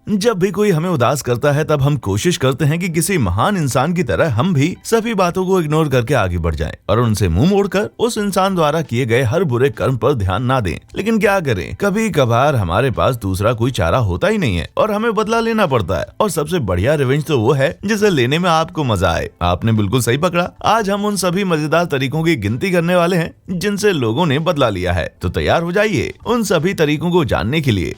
जब भी कोई हमें उदास करता है तब हम कोशिश करते हैं कि किसी महान इंसान की तरह हम भी सभी बातों को इग्नोर करके आगे बढ़ जाएं और उनसे मुंह मोड़कर उस इंसान द्वारा किए गए हर बुरे कर्म पर ध्यान ना दें। लेकिन क्या करें, कभी कभार हमारे पास दूसरा कोई चारा होता ही नहीं है और हमें बदला लेना पड़ता है। और सबसे बढ़िया रिवेंज तो वो है जिसे लेने में आपको मजा आए। आपने बिल्कुल सही पकड़ा। आज हम उन सभी मजेदार तरीकों की गिनती करने वाले हैं जिनसे लोगों ने बदला लिया है। तो तैयार हो जाइए उन सभी तरीकों को जानने के लिए।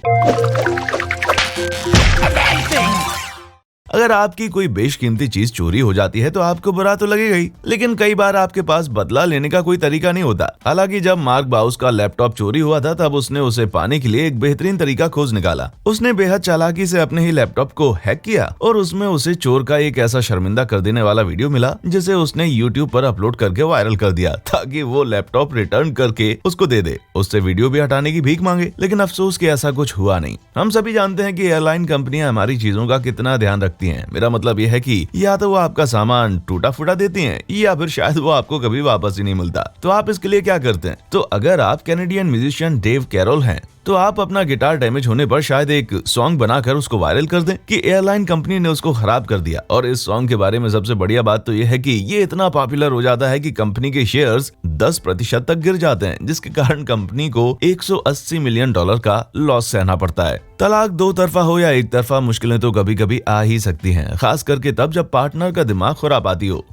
अगर आपकी कोई बेशकीमती चीज चोरी हो जाती है तो आपको बुरा तो लगेगा ही, लेकिन कई बार आपके पास बदला लेने का कोई तरीका नहीं होता। हालांकि जब मार्क बाउस का लैपटॉप चोरी हुआ था तब उसने उसे पाने के लिए एक बेहतरीन तरीका खोज निकाला। उसने बेहद चालाकी से अपने ही लैपटॉप को हैक किया और उसमें उसे चोर का एक ऐसा शर्मिंदा कर देने वाला वीडियो मिला जिसे उसने YouTube पर अपलोड करके वायरल कर दिया ताकि वो लैपटॉप रिटर्न करके उसको दे दे। उससे वीडियो भी हटाने की भीख मांगे, लेकिन अफसोस कि ऐसा कुछ हुआ नहीं। हम सभी जानते हैं कि एयरलाइन कंपनियां हमारी चीजों का कितना ध्यान रखती हैं। मेरा मतलब यह है कि या तो वो आपका सामान टूटा फूटा देती हैं या फिर शायद वो आपको कभी वापस ही नहीं मिलता। तो आप इसके लिए क्या करते हैं? तो अगर आप कैनेडियन म्यूजिशियन डेव कैरोल हैं तो आप अपना गिटार डैमेज होने पर शायद एक सॉन्ग बनाकर उसको वायरल कर दें कि एयरलाइन कंपनी ने उसको खराब कर दिया। और इस सॉन्ग के बारे में सबसे बढ़िया बात तो यह है कि ये इतना पॉपुलर हो जाता है कि कंपनी के शेयर्स 10% तक गिर जाते हैं, जिसके कारण कंपनी को $180 मिलियन का लॉस सहना पड़ता है। तलाक दो तरफा हो या एक तरफा, मुश्किलें तो कभी कभी आ ही सकती हैं, खास करके तब जब पार्टनर का दिमाग खुरापाती हो।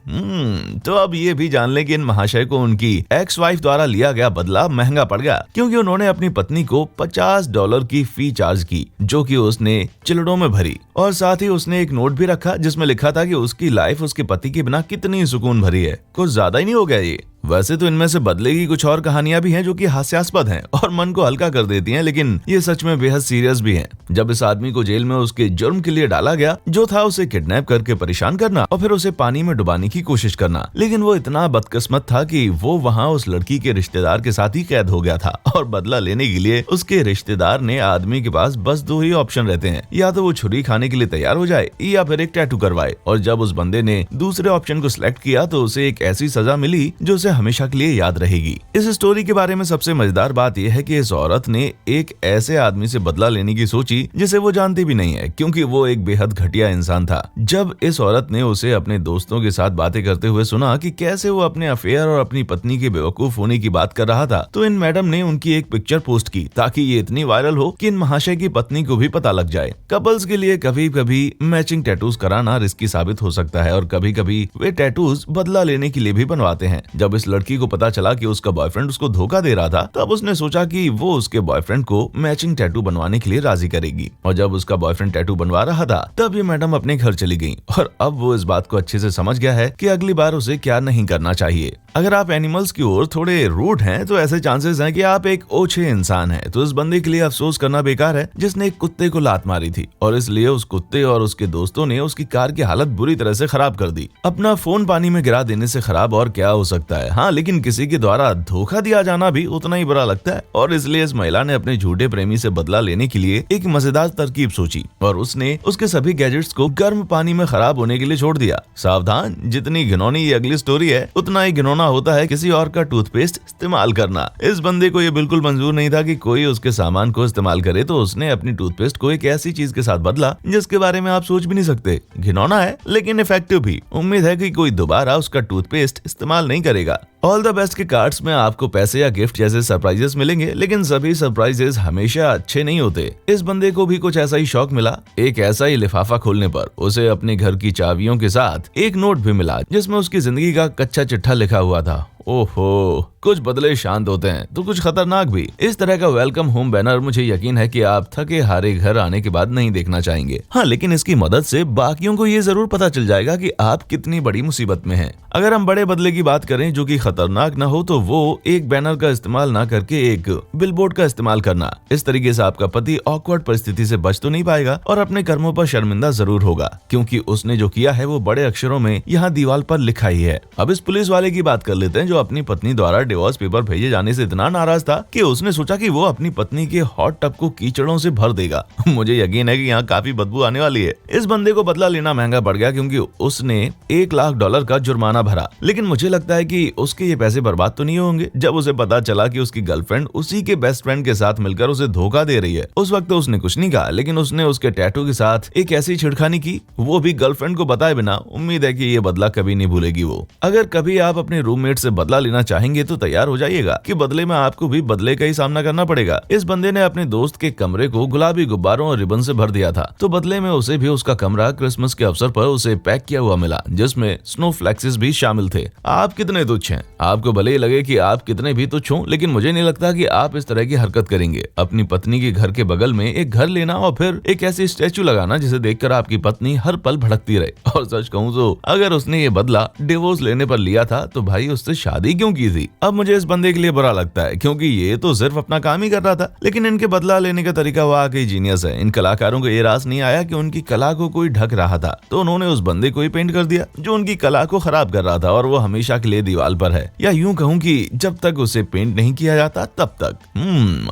तो अब ये भी जान लें कि इन महाशय को उनकी एक्स वाइफ द्वारा लिया गया बदला महंगा पड़ गया, क्योंकि उन्होंने अपनी पत्नी को $50 की फी चार्ज की जो कि उसने चिलड़ों में भरी। और साथ ही उसने एक नोट भी रखा जिसमें लिखा था कि उसकी लाइफ उसके पति के बिना कितनी सुकून भरी है। कुछ ज्यादा ही नहीं हो गया ये? वैसे तो इनमें से बदले की कुछ और कहानियां भी हैं जो कि हास्यास्पद हैं और मन को हल्का कर देती हैं, लेकिन ये सच में बेहद सीरियस भी हैं। जब इस आदमी को जेल में उसके जुर्म के लिए डाला गया जो था उसे किडनैप करके परेशान करना और फिर उसे पानी में डुबाने की कोशिश करना, लेकिन वो इतना बदकिस्मत था कि वो वहाँ उस लड़की के रिश्तेदार के साथ ही कैद हो गया था। और बदला लेने के लिए उसके रिश्तेदार ने आदमी के पास बस दो ही ऑप्शन रहते हैं, या तो वो छुरी खाने के लिए तैयार हो जाए या फिर एक टैटू करवाए। और जब उस बंदे ने दूसरे ऑप्शन को सिलेक्ट किया तो उसे एक ऐसी सजा मिली जो उसे हमेशा के लिए याद रहेगी। इस स्टोरी के बारे में सबसे मजेदार बात यह है कि इस औरत ने एक ऐसे आदमी से बदला लेने की सोची जिसे वो जानती भी नहीं है, क्योंकि वो एक बेहद घटिया इंसान था। जब इस औरत ने उसे अपने दोस्तों के साथ बातें करते हुए सुना कि कैसे वो अपने अफेयर और अपनी पत्नी के बेवकूफ होने की बात कर रहा था, तो इन मैडम ने उनकी एक पिक्चर पोस्ट की ताकि ये इतनी वायरल हो कि इन महाशय की पत्नी को भी पता लग जाए। कपल्स के लिए कभी कभी मैचिंग टैटूज कराना रिस्की साबित हो सकता है और कभी कभी वे टैटूज बदला लेने के लिए भी बनवाते हैं। जब इस लड़की को पता चला कि उसका बॉयफ्रेंड उसको धोखा दे रहा था तब उसने सोचा कि वो उसके बॉयफ्रेंड को मैचिंग टैटू बनवाने के लिए राजी करेगी। और जब उसका बॉयफ्रेंड टैटू बनवा रहा था तब ये मैडम अपने घर चली गई और अब वो इस बात को अच्छे से समझ गया है कि अगली बार उसे क्या नहीं करना चाहिए। अगर आप एनिमल्स की ओर थोड़े रूड हैं तो ऐसे चांसेस हैं कि आप एक ओछे इंसान हैं। तो इस बंदे के लिए अफसोस करना बेकार है जिसने एक कुत्ते को लात मारी थी और इसलिए उस कुत्ते और उसके दोस्तों ने उसकी कार की हालत बुरी तरह से खराब कर दी। अपना फोन पानी में गिरा देने से खराब और क्या हो सकता है। हाँ, लेकिन किसी के द्वारा धोखा दिया जाना भी उतना ही बुरा लगता है। और इसलिए इस महिला ने अपने झूठे प्रेमी से बदला लेने के लिए एक मजेदार तरकीब सोची और उसने उसके सभी गैजेट्स को गर्म पानी में खराब होने के लिए छोड़ दिया। सावधान, जितनी घिनौनी ये अगली स्टोरी है उतना ही घिनौना होता है किसी और का टूथपेस्ट इस्तेमाल करना। इस बंदे को ये बिल्कुल मंजूर नहीं था कि कोई उसके सामान को इस्तेमाल करे, तो उसने अपनी टूथपेस्ट को एक ऐसी चीज के साथ बदला जिसके बारे में आप सोच भी नहीं सकते। घिनौना है लेकिन इफेक्टिव भी। उम्मीद है कि कोई दोबारा उसका टूथपेस्ट इस्तेमाल नहीं करेगा। ऑल द बेस्ट के कार्ड्स में आपको पैसे या गिफ्ट जैसे सरप्राइजेस मिलेंगे, लेकिन सभी सरप्राइजेस हमेशा अच्छे नहीं होते। इस बंदे को भी कुछ ऐसा ही शौक मिला। एक ऐसा ही लिफाफा खोलने पर उसे अपने घर की चाबियों के साथ एक नोट भी मिला जिसमें उसकी जिंदगी का कच्चा चिट्ठा लिखा हुआ था। ओहो, कुछ बदले शांत होते हैं तो कुछ खतरनाक भी। इस तरह का वेलकम होम बैनर मुझे यकीन है कि आप थके हारे घर आने के बाद नहीं देखना चाहेंगे। हाँ, लेकिन इसकी मदद से बाकियों को ये जरूर पता चल जाएगा कि आप कितनी बड़ी मुसीबत में हैं। अगर हम बड़े बदले की बात करें जो कि खतरनाक ना हो, तो वो एक बैनर का इस्तेमाल ना करके एक बिलबोर्ड का इस्तेमाल करना। इस तरीके से आपका पति ऑकवर्ड परिस्थिति से बच तो नहीं पाएगा और अपने कर्मों पर शर्मिंदा जरूर होगा, क्योंकि उसने जो किया है वो बड़े अक्षरों में यहाँ दीवार पर लिखा ही है। अब इस पुलिस वाले की बात कर लेते हैं जो अपनी पत्नी द्वारा डिवोर्स पेपर भेजे जाने से इतना नाराज था कि उसने सोचा कि वो अपनी पत्नी के हॉट टब को कीचड़ों से भर देगा। मुझे यकीन है कि यहाँ काफी बदबू आने वाली है। इस बंदे को बदला लेना महंगा पड़ गया क्योंकि उसने $1,00,000 का जुर्माना भरा, लेकिन मुझे लगता है कि उसके ये पैसे बर्बाद तो नहीं होंगे। जब उसे पता चला कि उसकी गर्लफ्रेंड उसी के बेस्ट फ्रेंड के साथ मिलकर उसे धोखा दे रही है, उस वक्त तो उसने कुछ नहीं कहा, लेकिन उसने उसके टैटू के साथ एक ऐसी छिड़खानी की, वो भी गर्लफ्रेंड को बताए बिना। उम्मीद है कि ये बदला कभी नहीं भूलेगी वो। अगर कभी आप अपने रूममेट से बदला लेना चाहेंगे तो तैयार हो जाइएगा कि बदले में आपको भी बदले का ही सामना करना पड़ेगा। इस बंदे ने अपने दोस्त के कमरे को गुलाबी गुब्बारों और रिबन से भर दिया था, तो बदले में उसे भी उसका कमरा क्रिसमस के अवसर पर उसे पैक किया हुआ मिला, जिसमें स्नो फ्लेक्सेस भी शामिल थे। आप कितने तुच्छ हैं। आपको भले ही लगे कि आप कितने भी तुच्छ हों, लेकिन मुझे नहीं लगता कि आप इस तरह की हरकत करेंगे। अपनी पत्नी के घर के बगल में एक घर लेना और फिर एक ऐसी स्टैचू लगाना जिसे देखकर आपकी पत्नी हर पल भड़कती रहे। और सच कहूं तो अगर उसने ये बदला डिवोर्स लेने पर लिया था तो भाई उससे शादी क्यों की थी। अब मुझे इस बंदे के लिए बुरा लगता है क्योंकि ये तो सिर्फ अपना काम ही कर रहा था, लेकिन इनके बदला लेने का तरीका वाकई जीनियस है। इन कलाकारों को ये रास नहीं आया कि उनकी कला को कोई ढक रहा था, तो उन्होंने उस बंदे को ही पेंट कर दिया जो उनकी कला को खराब कर रहा था, और वो हमेशा के लिए दीवार पर है, या यूं कहूं कि जब तक उसे पेंट नहीं किया जाता तब तक।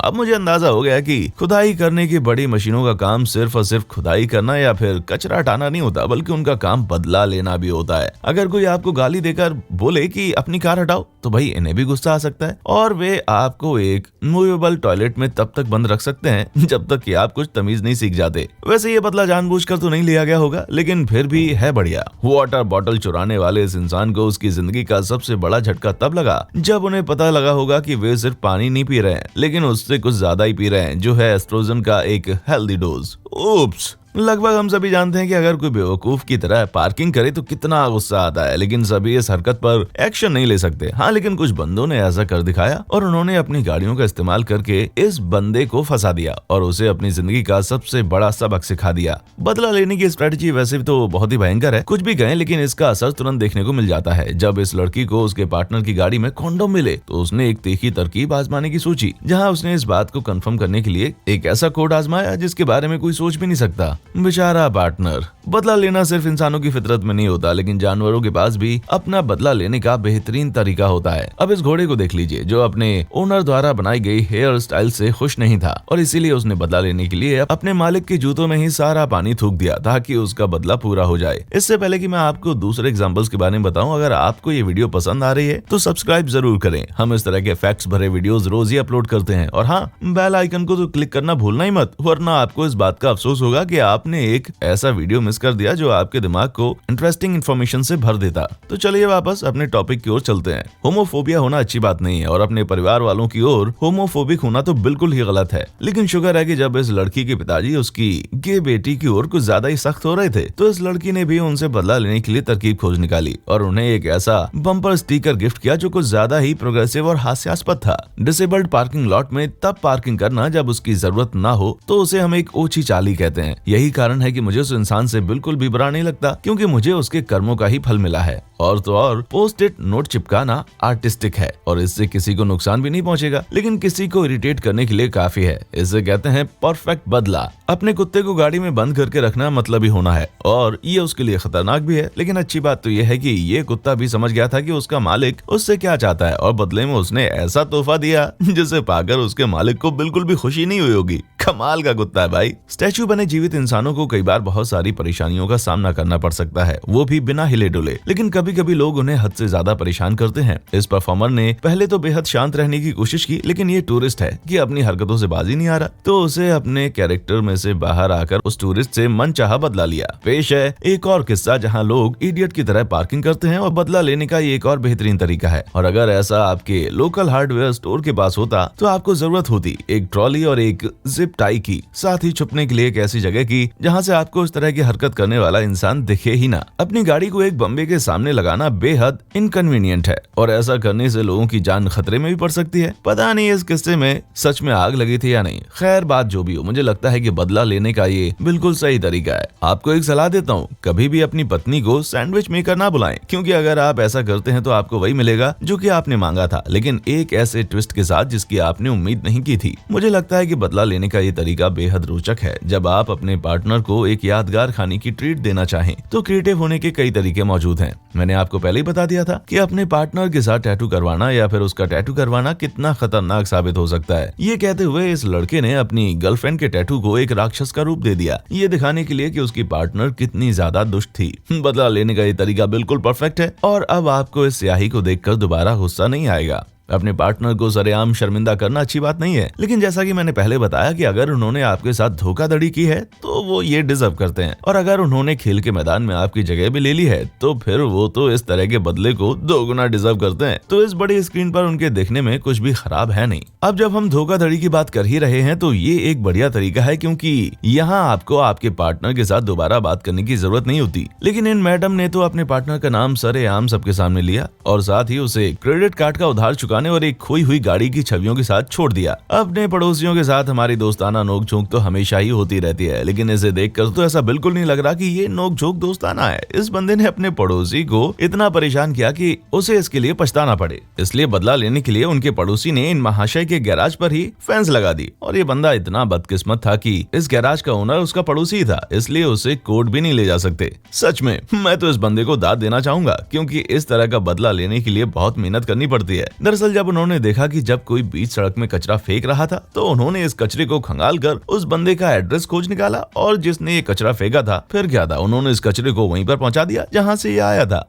अब मुझे अंदाजा हो गया कि खुदाई करने की बड़ी मशीनों का काम सिर्फ और सिर्फ खुदाई करना या फिर कचरा हटाना नहीं होता, बल्कि उनका काम बदला लेना भी होता है। अगर कोई आपको गाली देकर बोले कि अपनी कार हटाओ, तो भाई इन्हें भी गुस्सा आ सकता है और वे आपको एक मूवेबल टॉयलेट में तब तक बंद रख सकते हैं जब तक कि आप कुछ तमीज नहीं सीख जाते। वैसे ये बदला जानबूझकर तो नहीं लिया गया होगा, लेकिन फिर भी है बढ़िया। वाटर बॉटल चुराने वाले इस इंसान को उसकी जिंदगी का सबसे बड़ा झटका तब लगा जब उन्हें पता लगा होगा कि वे सिर्फ पानी नहीं पी रहे हैं, लेकिन उससे कुछ ज्यादा ही पी रहे हैं, जो है एस्ट्रोजन का एक हेल्दी डोज। उप्स। लगभग हम सभी जानते हैं कि अगर कोई बेवकूफ की तरह पार्किंग करे तो कितना गुस्सा आता है, लेकिन सभी इस हरकत पर एक्शन नहीं ले सकते। हाँ, लेकिन कुछ बंदों ने ऐसा कर दिखाया और उन्होंने अपनी गाड़ियों का इस्तेमाल करके इस बंदे को फंसा दिया और उसे अपनी जिंदगी का सबसे बड़ा सबक सिखा दिया। बदला लेने की स्ट्रेटजी वैसे तो बहुत ही भयंकर है, कुछ भी कहें, लेकिन इसका असर तुरंत देखने को मिल जाता है। जब इस लड़की को उसके पार्टनर की गाड़ी में कॉन्डोम मिले तो उसने एक तीखी तरकीब आजमाने की सोची, जहाँ उसने इस बात को कंफर्म करने के लिए एक ऐसा कोड आजमाया जिसके बारे में कोई सोच भी नहीं सकता। बेचारा पार्टनर। बदला लेना सिर्फ इंसानों की फितरत में नहीं होता, लेकिन जानवरों के पास भी अपना बदला लेने का बेहतरीन तरीका होता है। अब इस घोड़े को देख लीजिए जो अपने ओनर द्वारा बनाई गई हेयर स्टाइल से खुश नहीं था और इसीलिए उसने बदला लेने के लिए अपने मालिक के जूतों में ही सारा पानी थूक दिया ताकि उसका बदला पूरा हो जाए। इससे पहले कि मैं आपको दूसरे एग्जाम्पल्स के बारे में बताऊं, अगर आपको ये वीडियो पसंद आ रही है तो सब्सक्राइब जरूर करें। हम इस तरह के फैक्ट्स भरे वीडियोस रोज ही अपलोड करते हैं। और हाँ, बेल आइकन को तो क्लिक करना भूलना ही मत, वरना आपको इस बात का अफसोस होगा कि आपने एक ऐसा वीडियो मिस कर दिया जो आपके दिमाग को इंटरेस्टिंग इन्फॉर्मेशन से भर देता। तो चलिए वापस अपने टॉपिक की ओर चलते हैं। होमोफोबिया होना अच्छी बात नहीं है और अपने परिवार वालों की ओर होमोफोबिक होना तो बिल्कुल ही गलत है, लेकिन शुक्र है कि जब इस लड़की के पिताजी उसकी गे बेटी की ओर कुछ ज्यादा ही सख्त हो रहे थे तो इस लड़की ने भी उनसे बदला लेने के लिए तरकीब खोज निकाली और उन्हें एक ऐसा बम्पर स्टिकर गिफ्ट किया जो कुछ ज्यादा ही प्रोग्रेसिव और हास्यास्पद था। डिसेबल्ड पार्किंग लॉट में तब पार्किंग करना जब उसकी जरूरत ना हो तो उसे हम एक ओछी चाली कहते हैं। यही कारण है कि मुझे उस इंसान से बिल्कुल भी बुरा नहीं लगता, क्योंकि मुझे उसके कर्मों का ही फल मिला है। और तो और पोस्ट इट नोट चिपकाना आर्टिस्टिक है और इससे किसी को नुकसान भी नहीं पहुंचेगा, लेकिन किसी को इरिटेट करने के लिए काफी है। इसे कहते हैं परफेक्ट बदला। अपने कुत्ते को गाड़ी में बंद करके रखना मतलब ही होना है और ये उसके लिए खतरनाक भी है, लेकिन अच्छी बात तो ये है कि ये कुत्ता भी समझ गया था कि उसका मालिक उससे क्या चाहता है और बदले में उसने ऐसा तोहफा दिया जिसे पाकर उसके मालिक को बिल्कुल भी खुशी नहीं हुई होगी। कमाल का कुत्ता है भाई। स्टैचू बने जीवित इंसानों को कई बार बहुत सारी परेशानियों का सामना करना पड़ सकता है, वो भी बिना हिले डुले, लेकिन कभी कभी लोग उन्हें हद से ज्यादा परेशान करते हैं। इस परफॉर्मर ने पहले तो बेहद शांत रहने की कोशिश की, लेकिन ये टूरिस्ट है कि अपनी हरकतों से बाजी नहीं आ रहा, तो उसे अपने कैरेक्टर में से बाहर आकर उस टूरिस्ट से मनचाहा बदला लिया। पेश है एक और किस्सा जहाँ लोग इडियट की तरह पार्किंग करते हैं और बदला लेने का ये एक और बेहतरीन तरीका है। और अगर ऐसा आपके लोकल हार्डवेयर स्टोर के पास होता तो आपको जरूरत होती एक ट्रॉली और एक जिप टाई की, साथ ही छुपने के लिए एक ऐसी जगह की जहाँ से आपको इस तरह की हरकत करने वाला इंसान दिखे ही ना। अपनी गाड़ी को एक बम्बे के सामने लगाना बेहद इनकन्वीनियंट है और ऐसा करने से लोगों की जान खतरे में भी पड़ सकती है। पता नहीं इस किस्से में सच में आग लगी थी या नहीं। खैर, बात जो भी हो, मुझे लगता है कि बदला लेने का ये बिल्कुल सही तरीका है। आपको एक सलाह देता हूँ, कभी भी अपनी पत्नी को सैंडविच मेकर ना बुलाएं, क्योंकि अगर आप ऐसा करते हैं तो आपको वही मिलेगा जो कि आपने मांगा था, लेकिन एक ऐसे ट्विस्ट के साथ जिसकी आपने उम्मीद नहीं की थी। मुझे लगता है कि बदला लेने का ये तरीका बेहद रोचक है। जब आप अपने पार्टनर पार्टनर को एक यादगार खाने की ट्रीट देना चाहें तो क्रिएटिव होने के कई तरीके मौजूद हैं। मैंने आपको पहले ही बता दिया था कि अपने पार्टनर के साथ टैटू करवाना या फिर उसका टैटू करवाना कितना खतरनाक साबित हो सकता है। ये कहते हुए इस लड़के ने अपनी गर्लफ्रेंड के टैटू को एक राक्षस का रूप दे दिया, ये दिखाने के लिए कि उसकी पार्टनर कितनी ज्यादा दुष्ट थी। बदला लेने का ये तरीका बिल्कुल परफेक्ट है और अब आपको इस स्याही को देखकर दोबारा गुस्सा नहीं आएगा। अपने पार्टनर को सरेआम शर्मिंदा करना अच्छी बात नहीं है, लेकिन जैसा कि मैंने पहले बताया कि अगर उन्होंने आपके साथ धोखाधड़ी की है तो वो ये डिजर्व करते हैं, और अगर उन्होंने खेल के मैदान में आपकी जगह भी ले ली है तो फिर वो तो इस तरह के बदले को दोगुना डिजर्व करते हैं। तो इस बड़ी स्क्रीन पर उनके देखने में कुछ भी खराब है नहीं। अब जब हम धोखाधड़ी की बात कर ही रहे हैं तो ये एक बढ़िया तरीका है, क्योंकि यहाँ आपको आपके पार्टनर के साथ दोबारा बात करने की जरूरत नहीं होती। लेकिन इन मैडम ने तो अपने पार्टनर का नाम सरेआम सबके सामने लिया और साथ ही उसे क्रेडिट कार्ड का उधार चुकाने और एक खोई हुई गाड़ी की छवियों के साथ छोड़ दिया। अपने पड़ोसियों के साथ हमारी दोस्ताना नोकझोंक तो हमेशा ही होती रहती है, लेकिन इसे देखकर तो ऐसा बिल्कुल नहीं लग रहा कि ये नोकझोंक दोस्ताना है। इस बंदे ने अपने पड़ोसी को इतना परेशान किया कि उसे इसके लिए पछताना पड़े। इसलिए बदला लेने के लिए उनके पड़ोसी ने इन महाशय के गैराज पर ही फेंस लगा दी, और ये बंदा इतना बदकिस्मत था कि इस गैराज का ओनर उसका पड़ोसी ही था, इसलिए उसे कोर्ट भी नहीं ले जा सकते। सच में मैं तो इस बंदे को दाद देना चाहूंगा, क्योंकि इस तरह का बदला लेने के लिए बहुत मेहनत करनी पड़ती है। दरअसल जब उन्होंने देखा कि जब कोई बीच सड़क में कचरा फेंक रहा था तो उन्होंने इस कचरे को खंगालकर उस बंदे का एड्रेस खोज निकाला, और जिसने ये कचरा फेंका था फिर क्या था, उन्होंने इस कचरे को वहीं पर पहुंचा दिया जहां से ये आया था।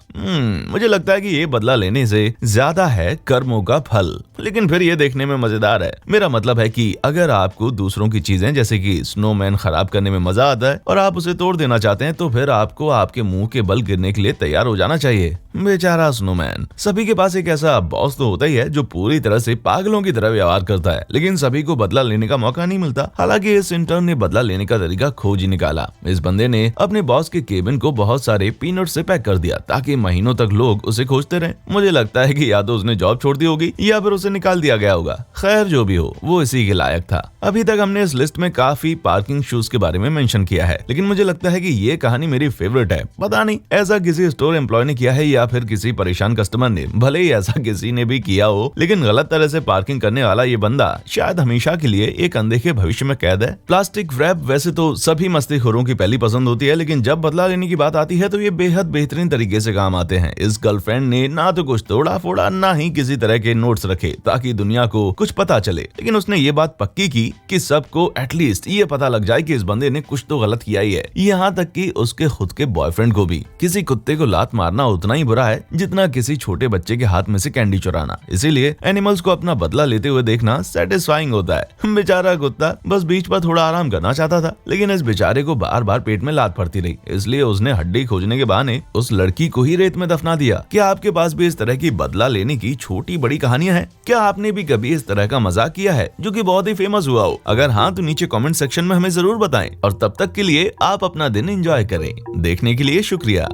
मुझे लगता है कि ये बदला लेने से ज्यादा है कर्मों का फल, लेकिन फिर ये देखने में मजेदार है। मेरा मतलब है कि अगर आपको दूसरों की चीजें जैसे कि स्नोमैन खराब करने में मजा आता है और आप उसे तोड़ देना चाहते हैं तो फिर आपको आपके मुंह के बल गिरने के लिए तैयार हो जाना चाहिए। बेचारा स्नोमैन। सभी के पास एक ऐसा बॉस तो होता ही है जो पूरी तरह से पागलों की तरह व्यवहार करता है, लेकिन सभी को बदला लेने का मौका नहीं मिलता। हालांकि इस इंटर्न ने बदला लेने का तरीका खोज ही निकाला। इस बंदे ने अपने बॉस के केबिन को बहुत सारे पीनट से पैक कर दिया ताकि महीनों तक लोग उसे खोजते रहें। मुझे लगता है कि या तो उसने जॉब छोड़ दी होगी या फिर उसे निकाल दिया गया होगा। खैर जो भी हो, वो इसी के लायक था। अभी तक हमने इस लिस्ट में काफी पार्किंग शूज के बारे में मेंशन किया है, लेकिन मुझे लगता है कि ये कहानी मेरी फेवरेट है। पता नहीं ऐसा किसी स्टोर एम्प्लॉय ने किया है या फिर किसी परेशान कस्टमर ने। भले ही ऐसा किसी ने भी किया हो, लेकिन गलत तरह से पार्किंग करने वाला ये बंदा शायद हमेशा के लिए एक अनदेखे भविष्य में कैद है। प्लास्टिक रैप वैसे तो सभी मस्तीखोरों की पहली पसंद होती है, लेकिन जब बदला लेने की बात आती है तो ये बेहद बेहतरीन तरीके से काम आते हैं। इस गर्लफ्रेंड ने ना तो कुछ तोड़ा फोड़ा, ना ही किसी तरह के नोट्स रखे ताकि दुनिया को कुछ पता चले, लेकिन उसने ये बात पक्की की कि सबको एटलीस्ट ये पता लग जाए कि इस बंदे ने कुछ तो गलत किया ही है। यहाँ तक कि उसके खुद के बॉयफ्रेंड को भी। किसी कुत्ते को लात मारना उतना ही बुरा है जितना किसी छोटे बच्चे के हाथ में से कैंडी चुराना। इसीलिए एनिमल्स को अपना बदला लेते हुए देखना सेटिस्फाइंग होता है। बेचारा कुत्ता बस बीच पर थोड़ा आराम करना चाहता था, लेकिन इस बेचारे को बार बार पेट में लात पड़ती रही, इसलिए उसने हड्डी खोजने के बहाने उस लड़की को ही रेत में दफना दिया। क्या आपके पास भी इस तरह की बदला लेने की छोटी बड़ी कहानियां हैं? क्या आपने भी कभी इस तरह का मजाक किया है जो कि बहुत ही फेमस हुआ हो? अगर हाँ तो नीचे कमेंट सेक्शन में हमें जरूर बताएं, और तब तक के लिए आप अपना दिन एंजॉय करें। देखने के लिए शुक्रिया।